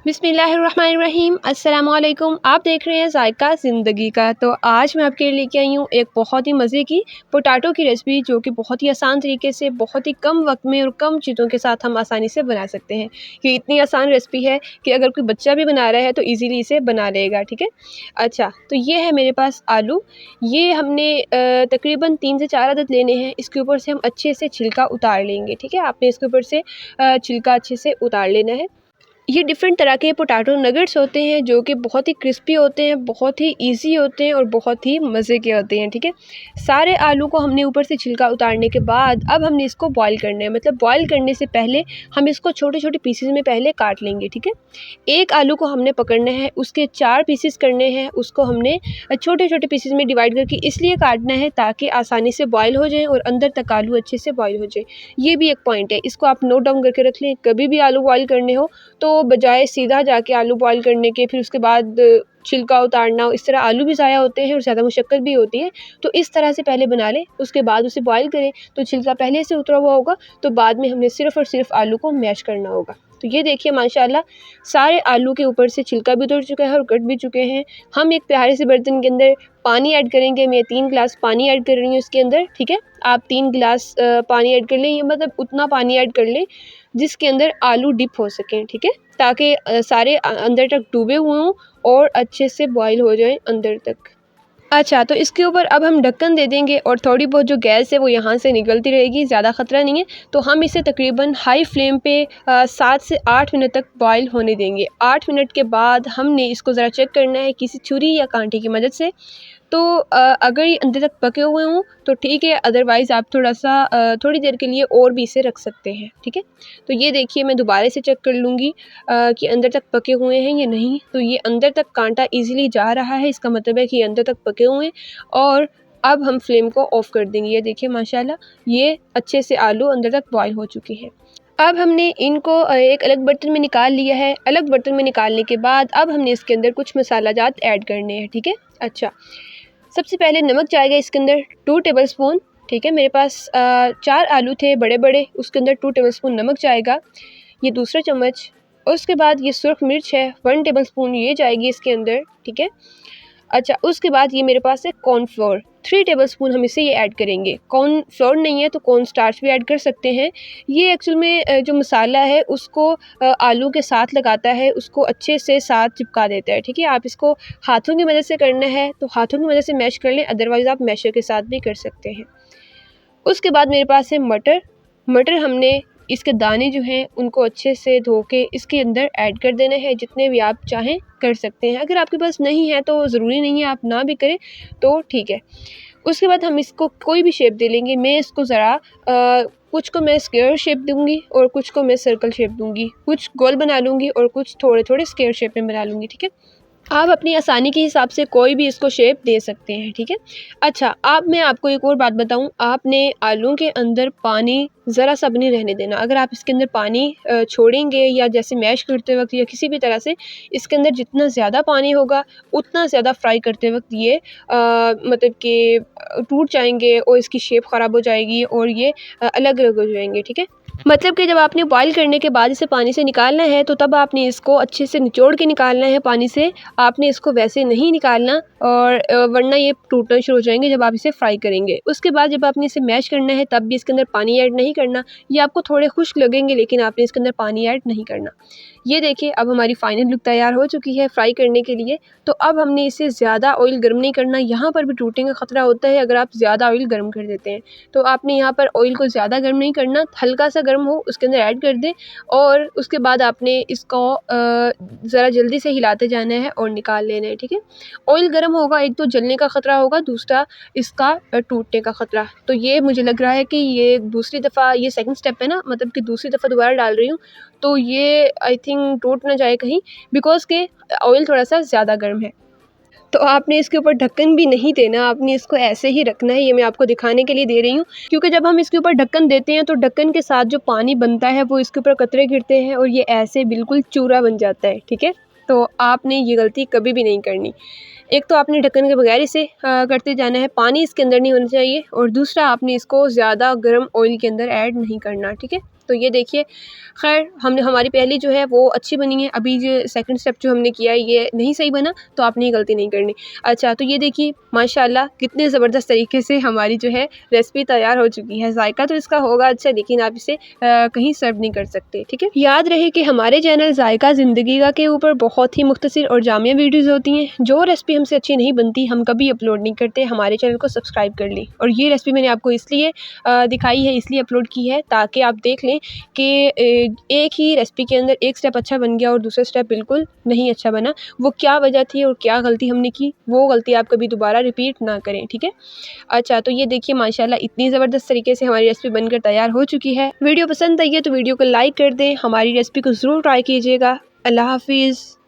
बिस्मिल्लाहिर्रहमानिर्रहीम। अस्सलामुअलैकुम। आप देख रहे हैं ज़ायका ज़िंदगी का। तो आज मैं आपके लिए लेके आई हूँ एक बहुत ही मज़े की पोटैटो की रेसिपी, जो कि बहुत ही आसान तरीके से बहुत ही कम वक्त में और कम चीज़ों के साथ हम आसानी से बना सकते हैं। ये इतनी आसान रेसिपी है कि अगर कोई बच्चा भी बना रहा है तो ईज़िली इसे बना लेगा। ठीक है। अच्छा, तो ये है मेरे पास आलू। ये हमने तकरीबन 3 से 4 अदद लेने हैं। इसके ऊपर से हम अच्छे से छिलका उतार लेंगे। ठीक है। आपने इसके ऊपर से छिलका अच्छे से उतार लेना है। ये डिफरेंट तरह के पोटैटो नगेट्स होते हैं, जो कि बहुत ही क्रिस्पी होते हैं, बहुत ही ईज़ी होते हैं और बहुत ही मज़े के होते हैं। ठीक है। सारे आलू को हमने ऊपर से छिलका उतारने के बाद अब हमने इसको बॉईल करना है। मतलब बॉईल करने से पहले हम इसको छोटे-छोटे पीसेस में पहले काट लेंगे। ठीक है। एक आलू को हमने पकड़ना है, उसके 4 पीसेस करने हैं। उसको हमने छोटे-छोटे पीसेस में डिवाइड करके इसलिए काटना है ताकि आसानी से बॉईल हो जाए और अंदर तक आलू अच्छे से बॉईल हो जाए। ये भी एक पॉइंट है, इसको आप नोट डाउन करके रख लें। कभी भी आलू बॉईल करने हो तो बजाय सीधा जाके आलू बॉईल करने के फिर उसके बाद छिलका उतारना, इस तरह आलू भी ज़ाया होते हैं और ज़्यादा मुशक्क़त भी होती है। तो इस तरह से पहले बना लें, उसके बाद उसे बॉईल करें तो छिलका पहले से उतरा हुआ होगा, तो बाद में हमने सिर्फ़ और सिर्फ आलू को मैश करना होगा। तो ये देखिए माशाल्लाह सारे आलू के ऊपर से छिलका भी उतर चुका है और कट भी चुके हैं। हम एक प्यारे से बर्तन के अंदर पानी ऐड करेंगे। मैं 3 गिलास पानी ऐड कर रही हूँ इसके अंदर। ठीक है। आप 3 गिलास पानी ऐड कर लें, ये मतलब उतना पानी ऐड कर लें जिसके अंदर आलू डिप हो सकें। ठीक है। ताकि सारे अंदर तक डूबे हुए हों और अच्छे से बॉईल हो जाएं अंदर तक। अच्छा, तो इसके ऊपर अब हम ढक्कन दे देंगे और थोड़ी बहुत जो गैस है वो यहाँ से निकलती रहेगी, ज़्यादा ख़तरा नहीं है। तो हम इसे तकरीबन हाई फ्लेम पे 7 से 8 मिनट तक बॉईल होने देंगे। 8 मिनट के बाद हमने इसको ज़रा चेक करना है किसी छुरी या कांटे की मदद से। तो अगर ये अंदर तक पके हुए हों तो ठीक है, अदरवाइज़ आप थोड़ी देर के लिए और भी इसे रख सकते हैं। ठीक है। तो ये देखिए मैं दोबारा से चेक कर लूँगी कि अंदर तक पके हुए हैं या नहीं। तो ये अंदर तक कांटा ईज़िली जा रहा है, इसका मतलब है कि ये अंदर तक पके हुए हैं। और अब हम फ्लेम को ऑफ़ कर देंगे। ये देखिए माशाल्लाह ये अच्छे से आलू अंदर तक बॉयल हो चुके हैं। अब हमने इनको एक अलग बर्तन में निकाल लिया है। अलग बर्तन में निकालने के बाद अब हमने इसके अंदर कुछ मसाला जात ऐड करने हैं। ठीक है। अच्छा, सबसे पहले नमक जाएगा इसके अंदर 2 टेबलस्पून। ठीक है। मेरे पास 4 आलू थे बड़े-बड़े, उसके अंदर 2 टेबलस्पून नमक जाएगा, ये दूसरा चम्मच। और उसके बाद ये सुर्ख मिर्च है 1 टेबलस्पून, ये जाएगी इसके अंदर। ठीक है। अच्छा, उसके बाद ये मेरे पास है कॉर्नफ्लोर 3 टेबलस्पून, हम इसे ये ऐड करेंगे। कॉर्नफ्लोर नहीं है तो कॉर्न स्टार्च भी ऐड कर सकते हैं। ये एक्चुअल में जो मसाला है उसको आलू के साथ लगाता है, उसको अच्छे से साथ चिपका देता है। ठीक है। आप इसको हाथों की मदद से करना है तो हाथों की मदद से मैश कर लें, अदरवाइज़ आप मैशर के साथ भी कर सकते हैं। उसके बाद मेरे पास है मटर। मटर हमने इसके दाने जो हैं उनको अच्छे से धो के इसके अंदर ऐड कर देना है, जितने भी आप चाहें कर सकते हैं। अगर आपके पास नहीं है तो ज़रूरी नहीं है, आप ना भी करें तो ठीक है। उसके बाद हम इसको कोई भी शेप दे लेंगे। मैं इसको ज़रा कुछ को मैं स्क्वायर शेप दूँगी और कुछ को मैं सर्कल शेप दूँगी, कुछ गोल बना लूँगी और कुछ थोड़े-थोड़े स्क्वायर शेप में बना लूँगी। ठीक है। आप अपनी आसानी के हिसाब से कोई भी इसको शेप दे सकते हैं। ठीक है। अच्छा, अब मैं आपको एक और बात बताऊँ, आपने आलू के अंदर पानी ज़रा सा भी नहीं रहने देना। अगर आप इसके अंदर पानी छोड़ेंगे या जैसे मैश करते वक़्त या किसी भी तरह से इसके अंदर जितना ज़्यादा पानी होगा उतना ज़्यादा फ्राई करते वक़्त ये मतलब कि टूट जाएँगे और इसकी शेप ख़राब हो जाएगी और ये अलग-अलग हो जाएँगे। ठीक है। मतलब कि जब आपने बॉईल करने के बाद इसे पानी से निकालना है तो तब आपने इसको अच्छे से निचोड़ के निकालना है पानी से। आपने इसको वैसे नहीं निकालना और वरना ये टूटना शुरू हो जाएंगे जब आप इसे फ्राई करेंगे। उसके बाद जब आपने इसे मैश करना है तब भी इसके अंदर पानी ऐड नहीं करना। ये आपको थोड़े खुश्क लगेंगे लेकिन आपने इसके अंदर पानी ऐड नहीं करना। ये देखिए अब हमारी फ़ाइनल लुक तैयार हो चुकी है फ्राई करने के लिए। तो अब हमने इसे ज़्यादा ऑयल गर्म नहीं करना। यहाँ पर भी टूटने का ख़तरा होता है अगर आप ज़्यादा ऑयल गर्म कर देते हैं। तो आपने यहाँ पर ऑयल को ज़्यादा गर्म नहीं करना, हल्का सा गर्म हो उसके अंदर ऐड कर दें और उसके बाद आपने इसको ज़रा जल्दी से हिलाते जाना है और निकाल लेना है। ठीक है। ऑयल गर्म होगा, एक तो जलने का ख़तरा होगा, दूसरा इसका टूटने का ख़तरा। तो ये मुझे लग रहा है कि ये दूसरी दफ़ा, ये सेकंड स्टेप है ना, मतलब कि दूसरी दफ़ा दोबारा डाल रही हूँ तो ये आई थिंक टूट ना जाए कहीं, बिकॉज़ के ऑयल थोड़ा सा ज़्यादा गर्म है। तो आपने इसके ऊपर ढक्कन भी नहीं देना, आपने इसको ऐसे ही रखना है। ये मैं आपको दिखाने के लिए दे रही हूँ, क्योंकि जब हम इसके ऊपर ढक्कन देते हैं तो ढक्कन के साथ जो पानी बनता है वो इसके ऊपर कतरे गिरते हैं और ये ऐसे बिल्कुल चूरा बन जाता है। ठीक है। तो आपने ये गलती कभी भी नहीं करनी। एक तो आपने ढक्कन के बगैर इसे करते जाना है, पानी इसके अंदर नहीं होना चाहिए, और दूसरा आपने इसको ज़्यादा गर्म ऑयल के अंदर ऐड नहीं करना। ठीक है। तो ये देखिए, खैर हमने हमारी पहली जो है वो अच्छी बनी है, अभी जो सेकंड स्टेप जो हमने किया है ये नहीं सही बना, तो आपने ये गलती नहीं करनी। अच्छा, तो ये देखिए माशाल्लाह कितने ज़बरदस्त तरीके से हमारी जो है रेसिपी तैयार हो चुकी है। जायका तो इसका होगा अच्छा, लेकिन आप इसे कहीं सर्व नहीं कर सकते, ठीक है। याद रहे कि हमारे चैनल जायका ज़िंदगी का के ऊपर बहुत ही मुख्तसर और जामिया वीडियोज़ होती हैं। जो रेसिपी हमसे अच्छी नहीं बनती हम कभी अपलोड नहीं करते। हमारे चैनल को सब्सक्राइब कर लें। और ये रेसिपी मैंने आपको इसलिए दिखाई है, इसलिए अपलोड की है ताकि आप देख लें कि एक ही रेसिपी के अंदर एक स्टेप अच्छा बन गया और दूसरा स्टेप बिल्कुल नहीं अच्छा बना। वो क्या वजह थी और क्या गलती हमने की, वो गलती आप कभी दोबारा रिपीट ना करें, ठीक है। अच्छा, तो ये देखिए माशाल्लाह इतनी ज़बरदस्त तरीके से हमारी रेसिपी बनकर तैयार हो चुकी है। वीडियो पसंद आई है तो वीडियो को लाइक कर दें, हमारी रेसिपी को ज़रूर ट्राई कीजिएगा। अल्लाह हाफिज़।